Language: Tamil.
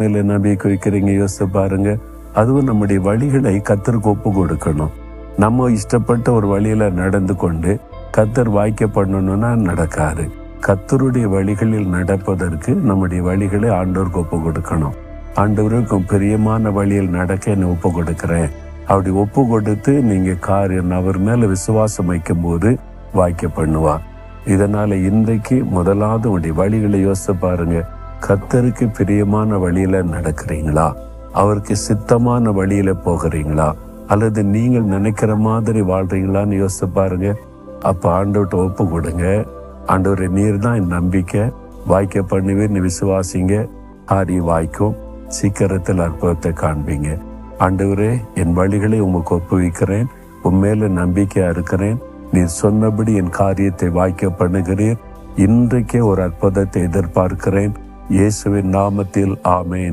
மேல நம்பிக்கை வைக்கிறீங்க? யோசிச்சு பாருங்க. அதுவும் நம்முடைய வழிகளை கர்த்தருக்கு ஒப்பு கொடுக்கணும். நம்ம இஷ்டப்பட்ட ஒரு வழியில நடந்து கொண்டு கர்த்தர் வாய்க்க பண்ணணும்னா நடக்காது. கர்த்தருடைய வழிகளில் நடப்பதற்கு நம்முடைய வழிகளை ஆண்டவருக்கு ஒப்பு கொடுக்கணும். ஆண்டவருக்கும் பிரியமான வழியில் நடக்க என்னை ஒப்பு கொடுக்கிறேன். அப்படி ஒப்பு கொடுத்து நீங்க காரியம் அவர் மேல விசுவாசம் வைக்கும் போது வாய்க்க பண்ணுவார். இதனால இன்றைக்கு முதலாவது உடைய வழிகளை யோசிச்சு பாருங்க. கர்த்தருக்கு பிரியமான வழியில நடக்கிறீங்களா? அவருக்கு சித்தமான வழியில போகிறீங்களா? அல்லது நீங்கள் நினைக்கிற மாதிரி வாழ்றீங்களான்னு யோசிச்சு பாருங்க. அப்ப ஆண்டவர்கிட்ட ஒப்பு கொடுங்க. ஆண்டவரே, நீர் தான் என் நம்பிக்கை, வாய்க்க பண்ணுவீர்னு விசுவாசிங்க. காரியம் வாய்க்கும். சீக்கிரத்தில் அற்புதத்தை காண்பீங்க. ஆண்டவரே, என் வழிகளை உமக்கு ஒப்புவிக்கிறேன். உண்மையில நம்பிக்கையா இருக்கிறேன். நீர் சொன்னபடி என் காரியத்தை வாய்க்க பண்ணுகிறீர். இன்றைக்கே ஒரு அற்புதத்தை எதிர்பார்க்கிறேன். இயேசுவின் நாமத்தில் ஆமென்.